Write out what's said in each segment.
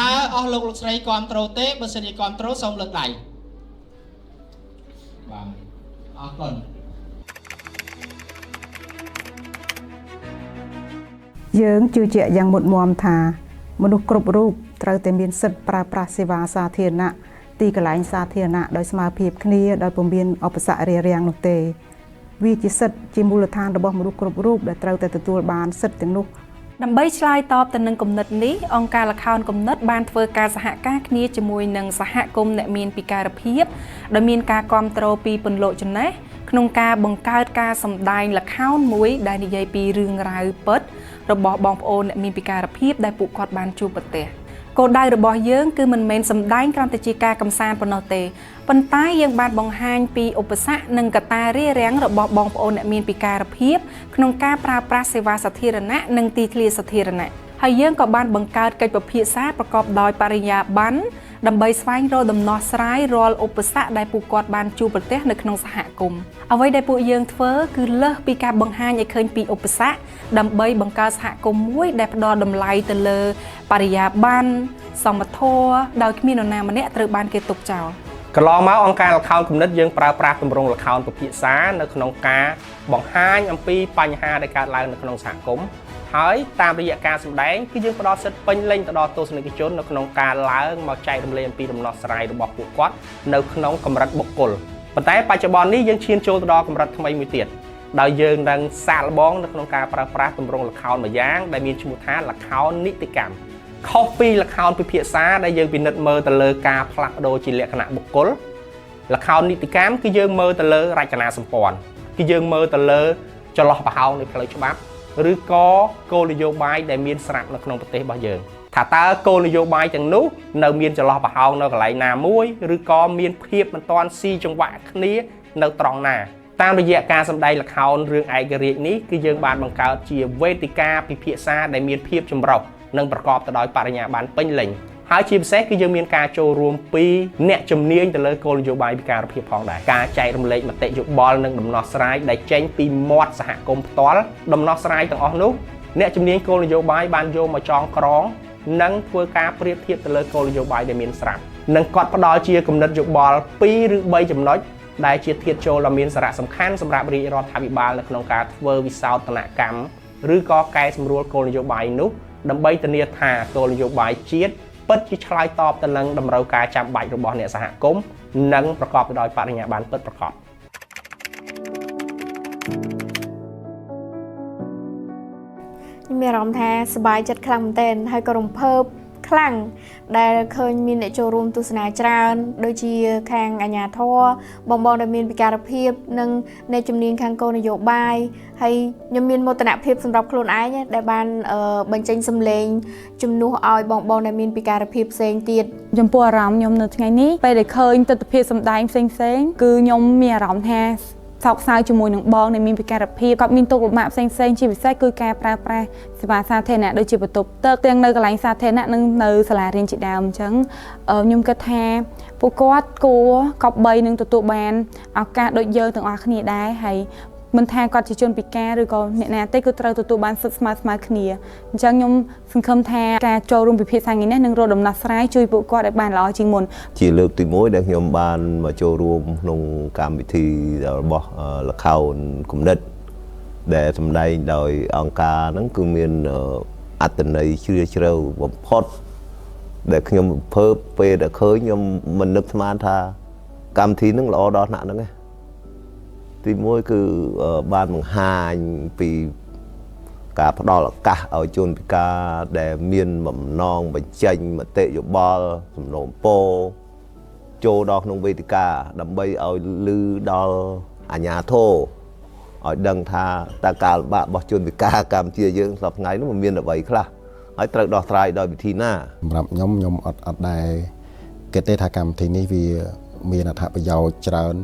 តើអស់លោកស្រីគាំទ្រទេបើសិនជាគាំទ្រសូមលើកដៃបាទអរគុណយើងជឿជាក់យ៉ាងមុតមមថាមនុស្សគ្រប់រូបត្រូវតែមានសិទ្ធិប្រើប្រាស់សេវាសាធារណៈទីកន្លែងសាធារណៈដោយស្មើភាពគ្នាដោយពុំមានឧបសគ្គរារាំងនោះទេវាជាសិទ្ធិជាមូលដ្ឋានរបស់មនុស្សគ្រប់រូបដែលត្រូវតែទទួលបានសិទ្ធិទាំងនោះដើម្បីឆ្លើយតបទៅនឹងគំនិតនេះអង្គការល្ខោនគំនិតបានធ្វើការសហការគ្នាជាមួយនឹងសហគមន៍អ្នកមានពិការភាពដែលមានការគាំទ្រពីពន្លកចំណេះក្នុងការបង្កើតការសម្ដែងល្ខោនមួយដែលនិយាយពីរឿងរ៉ាវពិតរបស់បងប្អូនអ្នកមានពិការភាពដែលពួកគាត់បានជួបប្រទះគោលដៅរបស់យើងគឺមិនមែនសម្ដែងគ្រាន់តែជាការកម្សាន្តប៉ុណ្ណោះទេប៉ុន្តែយើងបានបង្ហាញពីឧបសគ្គនិងកត្តារារាំងរបស់បងប្អូនអ្នកមានពិការភាពក្នុងការប្រើប្រាស់សេវាសាធារណៈនិងទីធ្លាសាធារណៈហើយយើងក៏បានបង្កើតកិច្ចពិភាក្សាប្រកបដោយបរិយាបន្នដើម្បីស្វែងរកដំណោះស្រាយរាល់ឧបសគ្គដែលពួកគាត់បានជួបប្រទះនៅក្នុងសហគមន៍អ្វីដែលពួកយើងធ្វើគឺលើសពីការបង្ហាញឲ្យឃើញពីឧបសគ្គដើម្បីបង្កើតសហគមន៍មួយដែលផ្ដល់តម្លៃទៅលើបរិយាបន្នសមធម៌ដោយគ្មាននរណាម្នាក់ត្រូវបានគេទុកចោលកន្លងមកអង្គការល្ខោនគំនិតយើងប្រើប្រាស់ទម្រង់ល្ខោនពិភាក្សានៅក្នុងការបង្ហាញអំពីបញ្ហាដែលកើតឡើងនៅក្នុងសហគមន៍ហើយតាមរយៈការសម្ដែងគឺយើងផ្ដល់សិទ្ធិពេញលេញទៅដល់ទស្សនិកជននៅក្នុងការឡើងមកចែករំលែកអំពីដំណោះស្រាយរបស់ពួកគាត់នៅក្នុងកម្រិតបុគ្គលប៉ុន្តែបច្ចុប្បន្ននេះយើងឈានចូលទៅដល់កម្រិតថ្មីមួយទៀតដោយយើងនឹងសាកល្បងនៅក្នុងការប្រើប្រាស់ទម្រង់ល្ខោនមួយយ៉ាងដែលមានឈ្មោះថាល្ខោននីតិកម្មខុសពីល្ខោនពិភាក្សាដែលយើងពិនិត្យមើលទៅលើការផ្លាស់ប្ដូរជាលក្ខណៈបុគ្គលល្ខោននីតិកម្មគឺយើងមើលទៅលើរចនាសម្ព័ន្ធគឺយើងមើលទៅលើចន្លោះប្រហោងនៃផ្លូវច្បាប់ឬក៏គោលនយោបាយដែលមានស្រាប់នៅក្នុងប្រទេសរបស់យើងថាតើគោលនយោបាយទាំងនោះនៅមានចន្លោះប្រហោងនៅកន្លែងណាមួយឬក៏មានភាពមិនទាន់ស៊ីចង្វាក់គ្នានៅត្រង់ណាតាមរយៈការសម្ដែងល្ខោនរឿងឯករាជ្យនេះគឺយើងបានបង្កើតជាវេទិកាពិភាក្សាដែលមានភាពចម្រុះនិងប្រកបទៅដោយបរិញ្ញាបត្រពេញលេញហើយជាពិសេសគឺយើងមានការចូលរួមពីអ្នកជំនាញទៅលើគោលនយោបាយពិការភាពផងដែរការចែករំលែកមតិយោបល់និងដំណោះស្រាយដែលចេញពីមាត់សហគមន៍ផ្ទាល់ដំណោះស្រាយទាំងអស់នោះអ្នកជំនាញគោលនយោបាយបានយកមកចងក្រងនិងធ្វើការប្រៀបធៀបទៅលើគោលនយោបាយដែលមានស្រាប់និងគាត់ផ្ដល់ជាគំនិតយោបល់2ឬ3ចំណុចដែលជាធាតុចូលដ៏មានសារៈសំខាន់សម្រាប់រាជរដ្ឋាភិបាលនៅក្នុងការធ្វើវិសោធនកម្មឬក៏កែសម្រួលគោលនយោបាយនោះដើម្បីធានាថាគោលនយោបាយជាតិពិតជាឆ្លើយតបទៅនឹងតម្រូវការចាំបាច់របស់អ្នកសហគមន៍និងប្រកបទៅដោយបរិញ្ញាបត្រពិតប្រាកដមានអារម្មណ៍ថាសប្បាយចិត្តខ្លាំងមែនទែនហើយក៏រំភើបខ្លាំងដែលឃើញមានអ្នកចូលរួមទស្សនាច្រើនដូចជាខាងអាជ្ញាធរបងដែលមានពិការភាពនិងអ្នកជំនាញខាងគោលនយោបាយហើយខ្ញុំមានមោទនភាពសម្រាប់ខ្លួនឯងដែលបានបញ្ចេញសម្លេងជំនួសឲ្យបងដែលមានពិការភាពផ្សេងទៀតចំពោះអារម្មណ៍ខ្ញុំនៅថ្ងៃនេះពេលដែលឃើញទស្សនវិជ្ជាសម្ដែងផ្សេងគឺខ្ញុំមានអារម្មណ៍ថាសោកសៅជាមួយនឹងបងដែលមានពិការភាពគាត់មានទុក្ខលំបាកផ្សេងជាពិសេសគឺការប្រើប្រាស់សេវាសាធារណៈដូចជាបន្ទប់ទឹកទាំងនៅកន្លែងសាធារណៈនិងនៅសាលារៀនជាដើមអញ្ចឹងខ្ញុំគិតថាពួកគាត់គួរគប្បីនឹងទទួលបានឱកាសដូចយើងទាំងអស់គ្នាដែរហើយមិនថាគាត់ជាជនពិការឬក៏អ្នកណាទេគឺត្រូវទទួលបានសិទ្ធិស្មើគ្នាអញ្ចឹងខ្ញុំសង្ឃឹមថាការចូលរួមពិភាក្សាថ្ងៃនេះនឹងរកដំណោះស្រាយជួយពួកគាត់ឲ្យបានល្អជាងមុនជាលើកទី1ដែលខ្ញុំបានមកចូលរួមក្នុងកម្មវិធីរបស់ល្ខោនគំនិតដែលសម្ដែងដោយអង្គការហ្នឹងគឺមានអត្ថន័យជ្រាលជ្រៅបំផុតដែលខ្ញុំភើបពេលដែលឃើញខ្ញុំមិននឹកស្មានថាកម្មវិធីហ្នឹងល្អដល់ថ្នាក់ហ្នឹងឯងទី1គឺបានបង្ហាញពីការផ្ដល់ឱកាសឲ្យជនពិការដែលមានបំណងបញ្ចេញមតិយោបល់សំណូមពរចូលដល់ក្នុងវេទិកាដើម្បីឲ្យឮដល់អាជ្ញាធរឲ្យដឹងថាតើការលំបាករបស់ជនពិការកម្ពុជាយើងសប្តាហ៍ថ្ងៃនេះមានអ្វីខ្លះហើយត្រូវដោះស្រាយដោយវិធីណាសម្រាប់ខ្ញុំអត់ដែរគិតទេថាកម្មវិធីនេះវាមានអត្ថប្រយោជន៍ច្រើន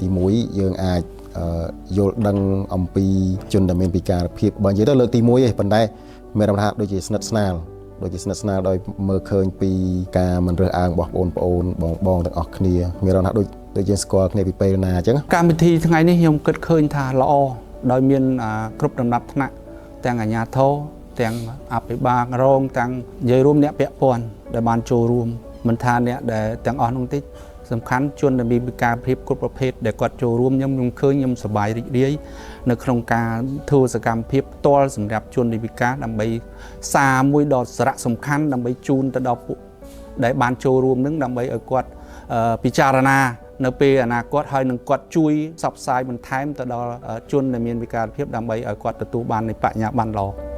ទី1យើងអាចយល់ដឹងអំពីជនដែលមានពិការភាពបើនិយាយទៅលើកទី1ឯងប៉ុន្តែមានអារម្មណ៍ថាដូចជាស្និទ្ធស្នាលដោយមើលឃើញពីការមិនរើសអើងរបស់បងទាំងអស់គ្នាមានអារម្មណ៍ថាដូចយើងស្គាល់គ្នាពីពេលណាអញ្ចឹងកម្មវិធីថ្ងៃនេះខ្ញុំគិតឃើញថាល្អដោយមានគ្រប់ដំណាប់ថ្នាក់ទាំងអាជ្ញាធរ ទាំងអភិបាលរងទាំងនិយាយរួមអ្នកពាក់ព័ន្ធដែលបានចូលរួមមិនថាអ្នកដែលទាំងអស់នោះទេសំខាន់ជនដែលមានពិការភាពគ្រប់ប្រភេទដែលគាត់ចូលរួមខ្ញុំឃើញខ្ញុំសប្បាយរីករាយនៅក្នុងការធ្វើសកម្មភាពផ្ទាល់សម្រាប់ជនពិការដើម្បីសារមួយដ៏សារៈសំខាន់ដើម្បីជូនទៅដល់ពួកដែលបានចូលរួមនឹងដើម្បីឲ្យគាត់ពិចារណានៅពេលអនាគតហើយនឹងគាត់ជួយផ្សព្វផ្សាយបន្ថែមទៅដល់ជនដែលមានពិការភាពដើម្បីឲ្យគាត់ទទួលបាននៃបញ្ញាបត្រល្អ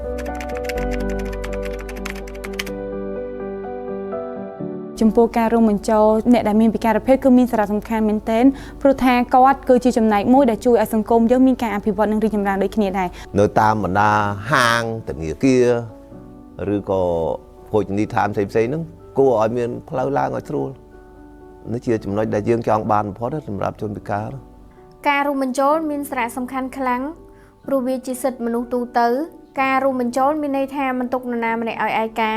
ចំពោះការរួមបញ្ចូលអ្នកដែលមានពិការភាពគឺមានសារៈសំខាន់មែនទែនព្រោះថាគាត់គឺជាចំណែកមួយដែលជួយឲ្យសង្គមយើងមានការអភិវឌ្ឍនិងរីកចម្រើនដូចគ្នាដែរនៅតាមបណ្ដាហាងធនាគារឬក៏ភោជនីយដ្ឋានផ្សេងៗហ្នឹងគួរឲ្យមានផ្លូវឡើងឲ្យស្រួលនេះជាចំណុចដែលយើងចង់បានបំផុតសម្រាប់ជនពិការការរួមបញ្ចូលមានសារៈសំខាន់ខ្លាំងព្រោះវាជាសិទ្ធិមនុស្សទូទៅការរួមបញ្ចូលមានន័យថាមិនទុកនរណាម្នាក់ឲ្យឯកា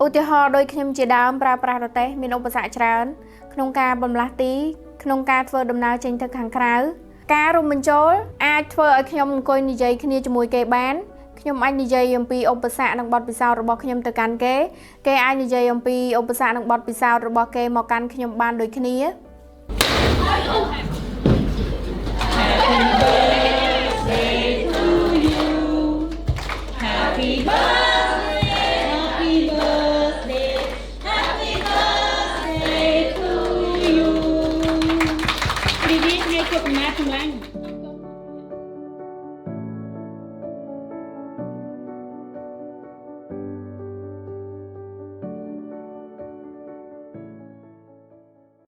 ឧទាហរណ៍ដូចខ្ញុំជាដើមប្រើប្រាស់រទេះមានឧបសគ្គច្រើនក្នុងការបម្លាស់ទីក្នុងការធ្វើដំណើរចេញទៅខាងក្រៅការរួមបញ្ចូលអាចធ្វើឲ្យខ្ញុំអង្គុយនិយាយគ្នាជាមួយគេបានខ្ញុំអាចនិយាយអំពីឧបសគ្គនិងបទពិសោធន៍របស់ខ្ញុំទៅកាន់គេអាចនិយាយអំពីឧបសគ្គនិងបទពិសោធន៍របស់គេមកកាន់ខ្ញុំបានដូចគ្នាជប់ណាស់ខ្លាំង